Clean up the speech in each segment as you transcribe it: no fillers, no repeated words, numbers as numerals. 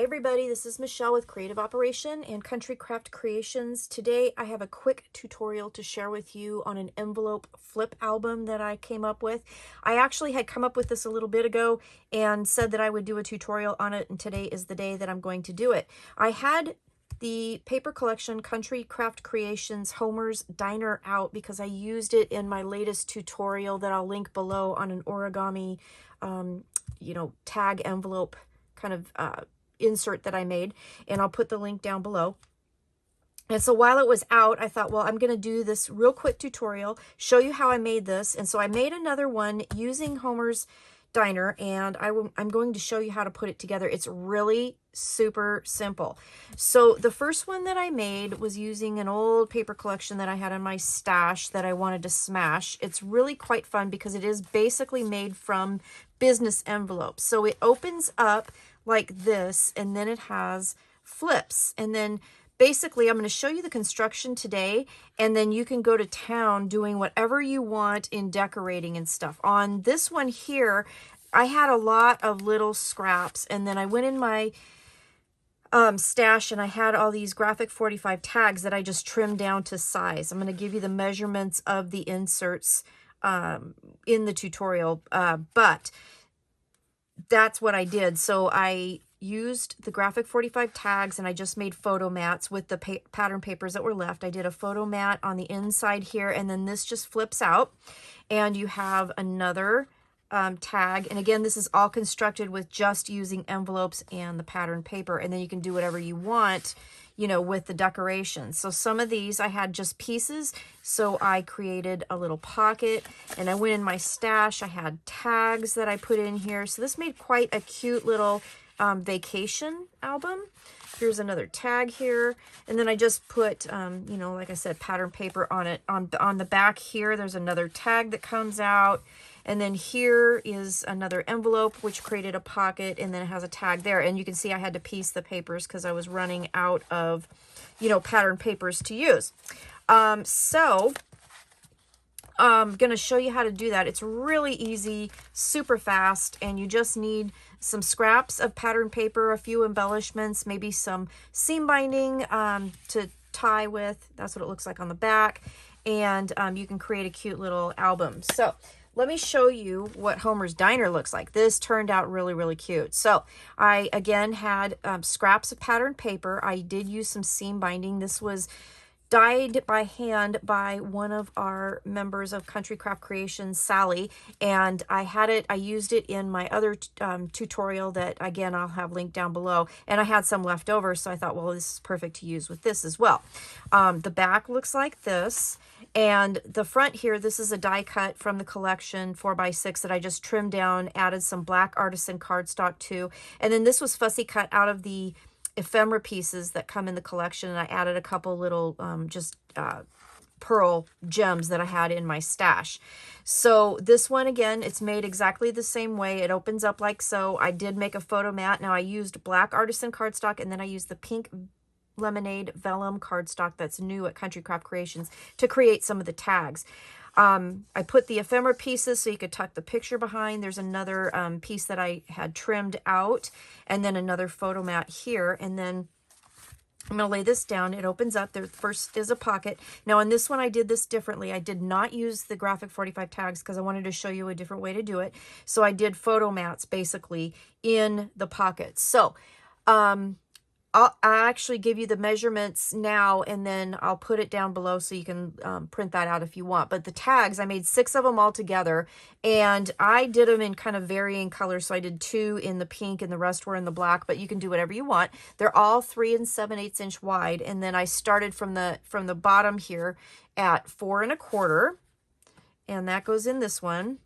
Hi everybody, this is Michelle with Creative Operation and Country Craft Creations. Today I have a quick tutorial to share with you on an envelope flip album that I came up with. I actually had come up with this a little bit ago and said that I would do a tutorial on it, and today is the day that I'm going to do it. I had the paper collection Country Craft Creations Homer's Diner out because I used it in my latest tutorial that I'll link below on an origami tag envelope kind of insert that I made, and I'll put the link down below. And so while it was out, I thought, well, I'm going to do this real quick tutorial, show you how I made this. And so I made another one using Homer's Diner, and I'm going to show you how to put it together. It's really super simple. So the first one that I made was using an old paper collection that I had in my stash that I wanted to smash. It's really quite fun because it is basically made from business envelopes. So it opens up like this, and then it has flips, and then basically I'm going to show you the construction today, and then you can go to town doing whatever you want in decorating and stuff. On this one here, I had a lot of little scraps, and then I went in my stash and I had all these graphic 45 tags that I just trimmed down to size. I'm going to give you the measurements of the inserts in the tutorial, but that's what I did. So I used the graphic 45 tags, and I just made photo mats with the pattern papers that were left. I did a photo mat on the inside here, and then this just flips out, and you have another tag. And again, this is all constructed with just using envelopes and the pattern paper, and then you can do whatever you want, you know, with the decorations. So some of these I had just pieces, so I created a little pocket, and I went in my stash. I had tags that I put in here. So this made quite a cute little vacation album. Here's another tag here, and then I just put like I said, pattern paper on it. On the back here, there's another tag that comes out, and then here is another envelope which created a pocket, and then it has a tag there. And you can see I had to piece the papers because I was running out of pattern papers to use. So I'm going to show you how to do that. It's really easy, super fast, and you just need some scraps of pattern paper, a few embellishments, maybe some seam binding to tie with. That's what it looks like on the back, and you can create a cute little album. So let me show you what Homer's Diner looks like. This turned out really, really cute. So I, again, had scraps of pattern paper. I did use some seam binding. This was dyed by hand by one of our members of Country Craft Creations, Sally, and I used it in my other tutorial that, again, I'll have linked down below, and I had some left over, so I thought, well, this is perfect to use with this as well. The back looks like this, and the front here, this is a die cut from the collection 4x6 that I just trimmed down, added some black artisan cardstock too, and then this was fussy cut out of the ephemera pieces that come in the collection, and I added a couple little pearl gems that I had in my stash. So this one, again, it's made exactly the same way. It opens up like so. I did make a photo mat. Now I used black artisan cardstock, and then I used the pink lemonade vellum cardstock that's new at Country Craft Creations to create some of the tags. I put the ephemera pieces so you could tuck the picture behind. There's another piece that I had trimmed out, and then another photo mat here. And then I'm going to lay this down. It opens up. There first is a pocket. Now on this one, I did this differently. I did not use the graphic 45 tags because I wanted to show you a different way to do it. So I did photo mats basically in the pockets. So I'll actually give you the measurements now, and then I'll put it down below so you can print that out if you want. But the tags, I made 6 of them all together, and I did them in kind of varying colors. So I did 2 in the pink and the rest were in the black, but you can do whatever you want. They're all 3 7/8 inch wide, and then I started from the bottom here at 4 1/4, and that goes in this one.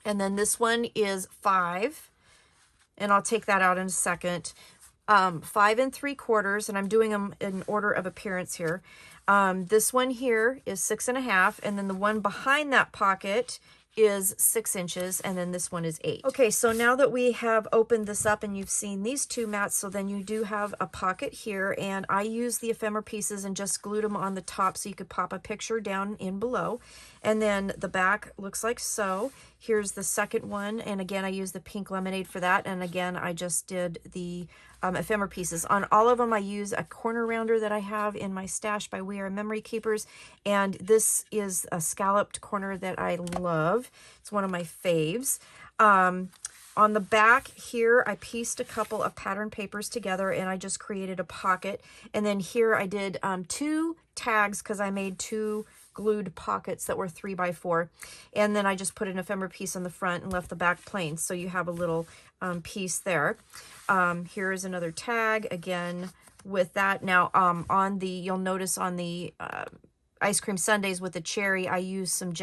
And then this one is 5, and I'll take that out in a second. 5 3/4, and I'm doing them in order of appearance here. This one here is 6 1/2, and then the one behind that pocket is 6 inches, and then this one is 8. Okay, so now that we have opened this up and you've seen these 2 mats, so then you do have a pocket here, and I used the ephemera pieces and just glued them on the top so you could pop a picture down in below. And then the back looks like so. Here's the second one, and again I used the pink lemonade for that, and again I just did the ephemera pieces. On all of them I use a corner rounder that I have in my stash by We Are Memory Keepers, and this is a scalloped corner that I love. It's one of my faves. On the back here, I pieced a couple of pattern papers together and I just created a pocket. And then here I did 2 tags because I made 2 glued pockets that were 3x4. And then I just put an ephemera piece on the front and left the back plain. So you have a little piece there. Here is another tag again with that. Now on the, you'll notice on the ice cream sundaes with the cherry, I used some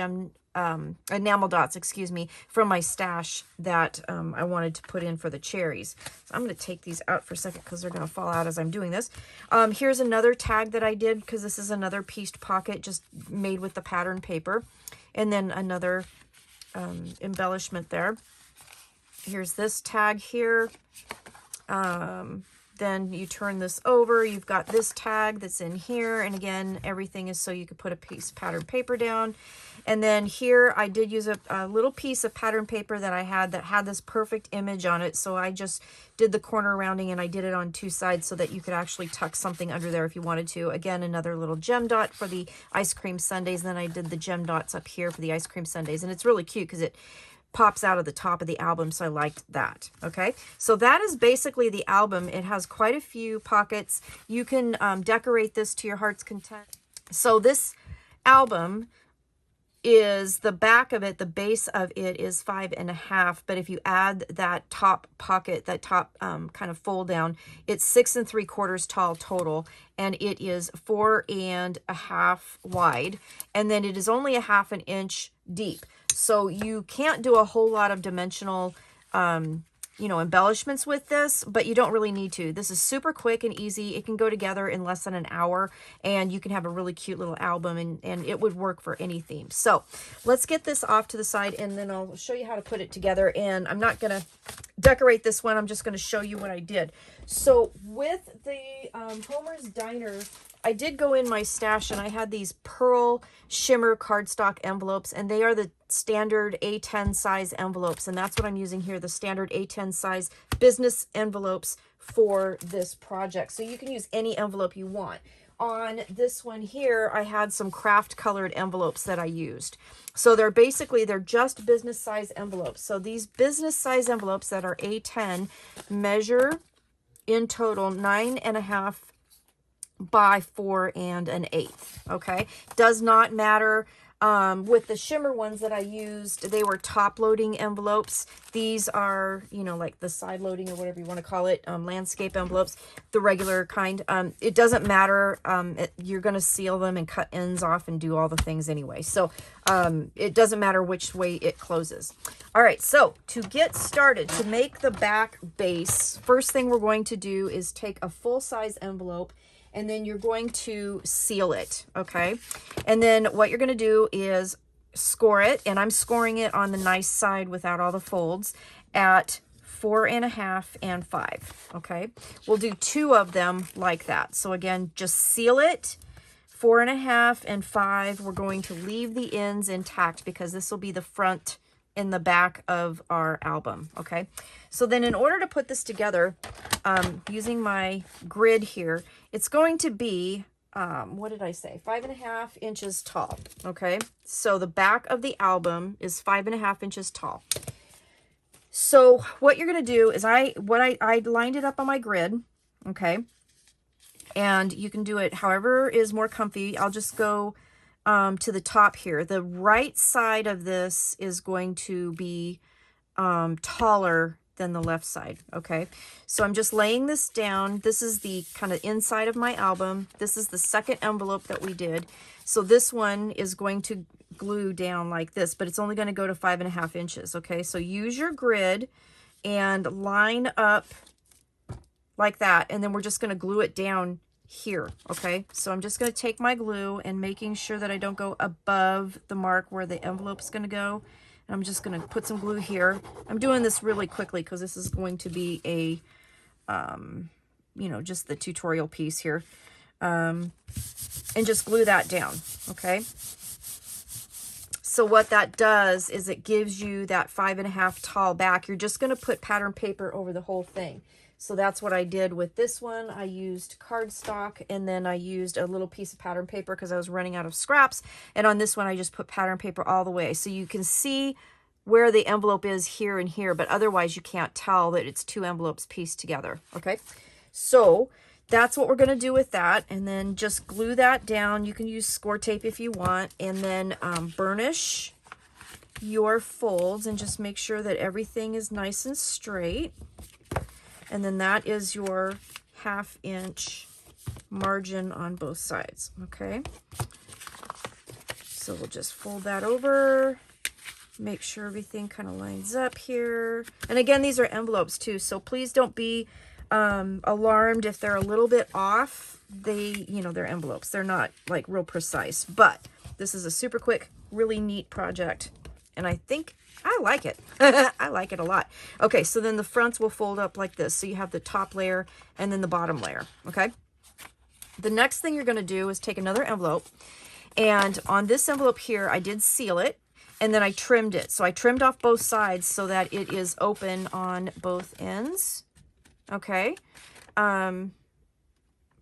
enamel dots, excuse me, from my stash that I wanted to put in for the cherries. So I'm going to take these out for a second because they're going to fall out as I'm doing this. Here's another tag that I did because this is another pieced pocket just made with the pattern paper. And then another embellishment there. Here's this tag here. Then you turn this over, you've got this tag that's in here, and again everything is so you could put a piece of pattern paper down. And then here I did use a little piece of pattern paper that I had that had this perfect image on it, so I just did the corner rounding and I did it on 2 sides so that you could actually tuck something under there if you wanted to. Again, another little gem dot for the ice cream sundaes, then I did the gem dots up here for the ice cream sundaes, and it's really cute because it pops out of the top of the album, so I liked that. Okay, so that is basically the album. It has quite a few pockets. You can decorate this to your heart's content. So this album is, the back of it, the base of it is 5.5, but if you add that top pocket, that top kind of fold down, it's 6 3/4 tall total, and it is 4.5 wide, and then it is only a 1/2 inch deep. So you can't do a whole lot of dimensional you know, embellishments with this, but you don't really need to. This is super quick and easy. It can go together in less than an hour, and you can have a really cute little album, and it would work for any theme. So let's get this off to the side, and then I'll show you how to put it together. And I'm not going to decorate this one. I'm just going to show you what I did. So with the Homer's Diner, I did go in my stash and I had these pearl shimmer cardstock envelopes, and they are the standard A10 size envelopes, and that's what I'm using here, the standard A10 size business envelopes for this project. So you can use any envelope you want. On this one here, I had some craft colored envelopes that I used. So they're just business size envelopes. So these business size envelopes that are A10 measure in total 9.5 by 4 1/8. Okay, does not matter. With the shimmer ones that I used, they were top loading envelopes. These are, you know, like the side loading or whatever you want to call it, landscape envelopes, the regular kind. It doesn't matter. You're going to seal them and cut ends off and do all the things anyway. So it doesn't matter which way it closes. All right, so to get started, to make the back base, first thing we're going to do is take a full-size envelope, and then you're going to seal it, okay? And then what you're going to do is score it, and I'm scoring it on the nice side without all the folds at 4.5 and 5, okay? We'll do 2 of them like that. So again, just seal it, 4.5 and 5. We're going to leave the ends intact because this will be the front in the back of our album, okay? So then in order to put this together, using my grid here, it's going to be, what did I say? 5.5 inches tall, okay? So the back of the album is 5.5 inches tall. So what you're going to do is I lined it up on my grid, okay? And you can do it however is more comfy. I'll just go to the top here. The right side of this is going to be taller than the left side, okay? So I'm just laying this down. This is the kind of inside of my album. This is the second envelope that we did. So this one is going to glue down like this, but it's only going to go to 5.5 inches, okay? So use your grid and line up like that, and then we're just going to glue it down here, okay? So I'm just going to take my glue and making sure that I don't go above the mark where the envelope is going to go. And I'm just going to put some glue here. I'm doing this really quickly because this is going to be a, you know, just the tutorial piece here. And just glue that down, okay? So what that does is it gives you that 5.5 tall back. You're just going to put pattern paper over the whole thing. So that's what I did with this one. I used cardstock, and then I used a little piece of pattern paper because I was running out of scraps. And on this one, I just put pattern paper all the way. So you can see where the envelope is here and here, but otherwise you can't tell that it's two envelopes pieced together. Okay, so that's what we're going to do with that. And then just glue that down. You can use score tape if you want, and then burnish your folds and just make sure that everything is nice and straight. And then that is your 1/2 inch margin on both sides. Okay, so we'll just fold that over. Make sure everything kind of lines up here. And again, these are envelopes too, so please don't be alarmed if they're a little bit off. They're envelopes. They're not like real precise, but this is a super quick, really neat project. And I think I like it. I like it a lot. Okay, so then the fronts will fold up like this. So you have the top layer and then the bottom layer, okay? The next thing you're gonna do is take another envelope, and on this envelope here, I did seal it. And then I trimmed it. So I trimmed off both sides so that it is open on both ends. Okay. I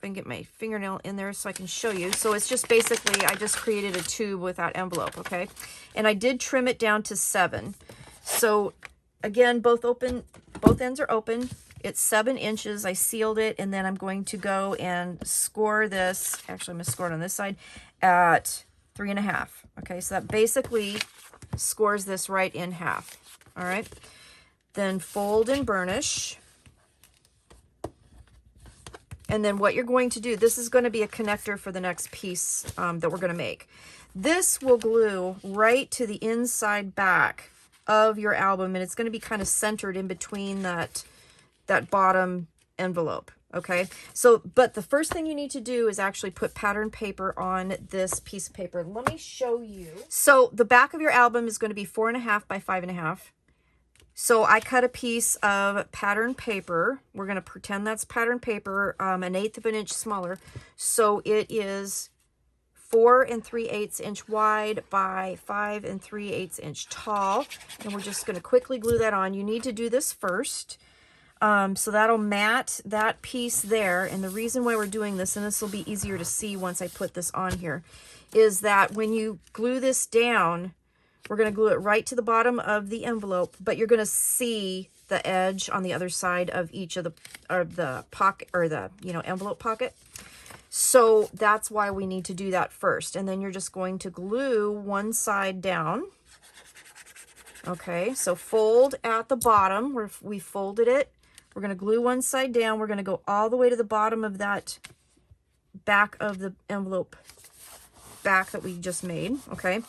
can get my fingernail in there so I can show you. So it's just basically, I just created a tube with that envelope. Okay. And I did trim it down to 7. So again, both ends are open. It's 7 inches. I sealed it. And then I'm going to go and score this. Actually, I'm going to score it on this side at 3.5. Okay. So that basically scores this right in half. All right, then fold and burnish. And then what you're going to do, this is going to be a connector for the next piece that we're going to make. This will glue right to the inside back of your album, and it's going to be kind of centered in between that bottom envelope. Okay, so but the first thing you need to do is actually put pattern paper on this piece of paper. Let me show you. So the back of your album is going to be 4.5 by 5.5. So I cut a piece of pattern paper. We're going to pretend that's pattern paper, 1/8 of an inch smaller. So it is 4 3/8 inch wide by 5 3/8 inch tall. And we're just going to quickly glue that on. You need to do this first. So that'll mat that piece there. And the reason why we're doing this, and this will be easier to see once I put this on here, is that when you glue this down, we're going to glue it right to the bottom of the envelope, but you're going to see the edge on the other side of each of the pocket, or the, envelope pocket. So that's why we need to do that first. And then you're just going to glue one side down. Okay, so fold at the bottom where we folded it. We're going to glue one side down. We're going to go all the way to the bottom of that back of the envelope back that we just made. Okay,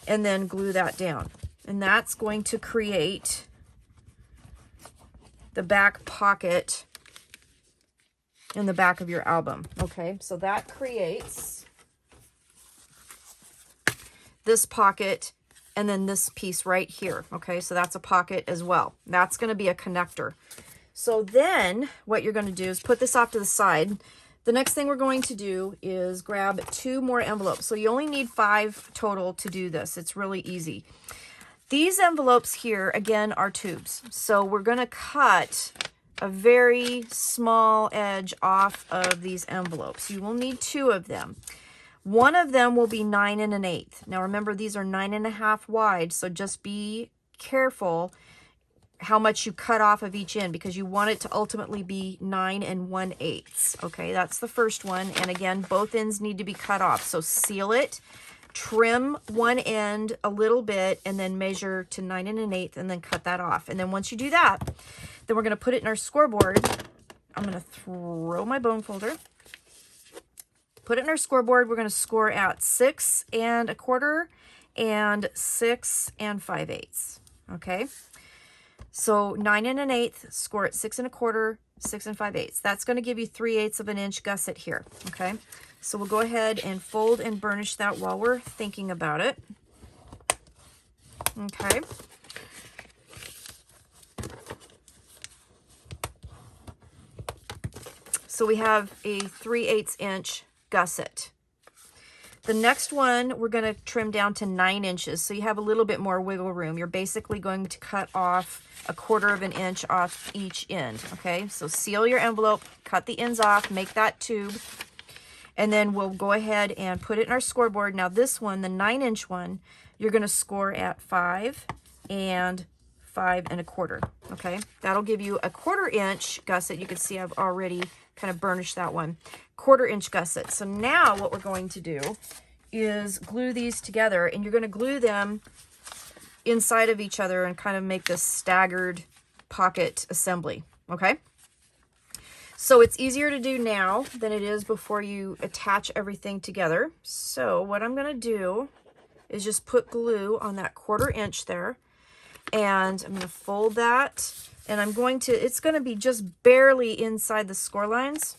and then glue that down. And that's going to create the back pocket in the back of your album. Okay, so that creates this pocket and then this piece right here. Okay, so that's a pocket as well. That's going to be a connector. So then what you're going to do is put this off to the side. The next thing we're going to do is grab 2 more envelopes. So you only need 5 total to do this. It's really easy. These envelopes here, again, are tubes. So we're going to cut a very small edge off of these envelopes. You will need 2 of them. One of them will be 9 1/8. Now remember, these are 9.5 wide, so just be careful how much you cut off of each end, because you want it to ultimately be 9 1/8. Okay, that's the first one. And again, both ends need to be cut off. So seal it, trim one end a little bit, and then measure to 9 1/8, and then cut that off. And then once you do that, then we're going to put it in our scoreboard. I'm going to throw my bone folder. Put it in our scoreboard. We're going to score at 6 1/4 and 6 5/8. Okay. So 9 1/8, score at 6 1/4, 6 5/8. That's going to give you 3/8 of an inch gusset here. Okay. So we'll go ahead and fold and burnish that while we're thinking about it. Okay. So we have a 3/8 inch gusset. The next one, we're going to trim down to 9 inches. So you have a little bit more wiggle room. You're basically going to cut off 1/4 of an inch off each end. Okay, so seal your envelope, cut the ends off, make that tube. And then we'll go ahead and put it in our scoreboard. Now this one, the 9-inch one, you're going to score at 5 and 5 1/4. Okay, that'll give you a 1/4 inch gusset. You can see I've already kind of burnished that one. 1/4 inch gusset. So now what we're going to do is glue these together, and you're going to glue them inside of each other and kind of make this staggered pocket assembly. Okay, so it's easier to do now than it is before you attach everything together. So what I'm going to do is just put glue on that 1/4 inch there, and I'm going to fold that, and it's going to be just barely inside the score lines.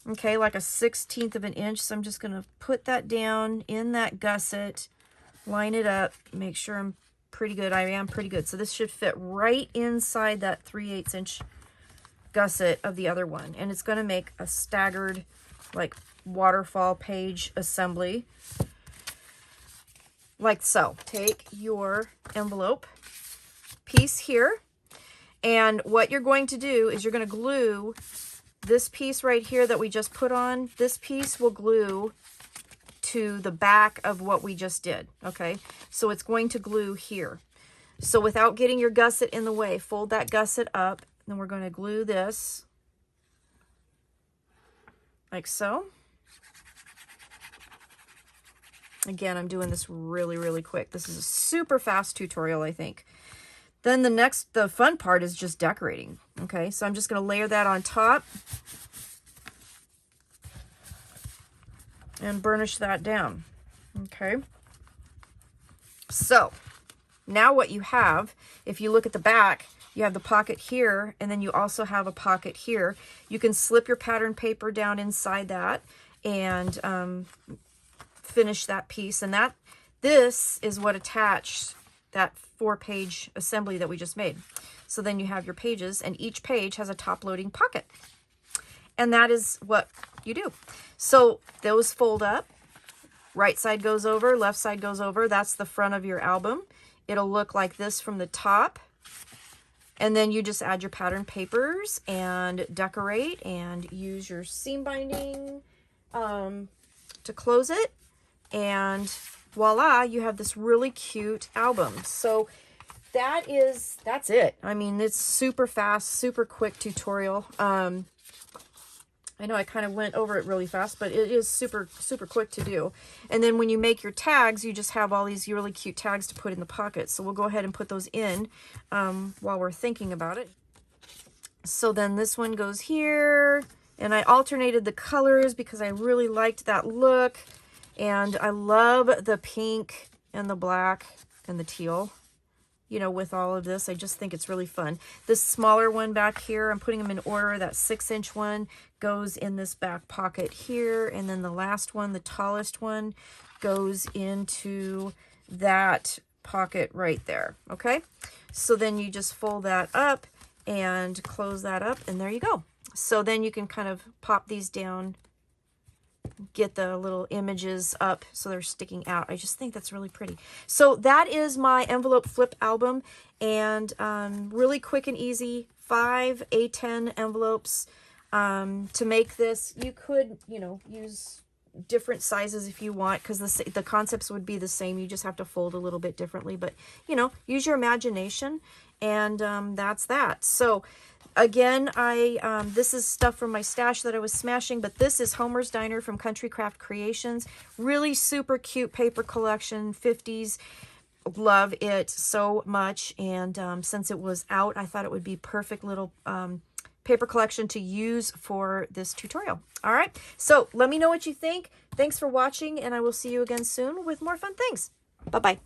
Okay, like a 1/16 of an inch. So I'm just going to put that down in that gusset, line it up, make sure I'm pretty good. I am pretty good. So this should fit right inside that 3/8 inch gusset of the other one. And it's going to make a staggered, like, waterfall page assembly. Like so. Take your envelope piece here, and what you're going to do is you're going to glue this piece right here that we just put on. This piece will glue to the back of what we just did. Okay, so it's going to glue here. So without getting your gusset in the way, fold that gusset up, and then we're going to glue this like so. Again, I'm doing this really, really quick. This is a super fast tutorial, I think. Then the fun part is just decorating. Okay, so I'm just going to layer that on top and burnish that down. Okay, so now what you have, if you look at the back, you have the pocket here, and then you also have a pocket here. You can slip your pattern paper down inside that and finish that piece, and this is what attached that 4-page assembly that we just made. So then you have your pages, and each page has a top-loading pocket, and that is what you do. So those fold up, right side goes over, left side goes over. That's the front of your album. It'll look like this from the top, and then you just add your pattern papers and decorate and use your seam binding to close it. And voila, you have this really cute album. So that's it. I mean, it's super fast, super quick tutorial. I know I kind of went over it really fast, but it is super, super quick to do. And then when you make your tags, you just have all these really cute tags to put in the pockets. So we'll go ahead and put those in while we're thinking about it. So then this one goes here, and I alternated the colors because I really liked that look. And I love the pink and the black and the teal, you know, with all of this. I just think it's really fun. This smaller one back here, I'm putting them in order. That 6-inch one goes in this back pocket here. And then the last one, the tallest one, goes into that pocket right there. Okay, so then you just fold that up and close that up, and there you go. So then you can kind of pop these down, get the little images up so they're sticking out. I just think that's really pretty. So that is my envelope flip album, and really quick and easy. 5 A10 envelopes to make this. You could, you know, use different sizes if you want, because the concepts would be the same. You just have to fold a little bit differently, but you know, use your imagination, and that's that. So again, this is stuff from my stash that I was smashing, but this is Homer's Diner from Country Craft Creations. Really super cute paper collection, 50s. Love it so much, and since it was out, I thought it would be perfect little paper collection to use for this tutorial. All right, so let me know what you think. Thanks for watching, and I will see you again soon with more fun things. Bye-bye.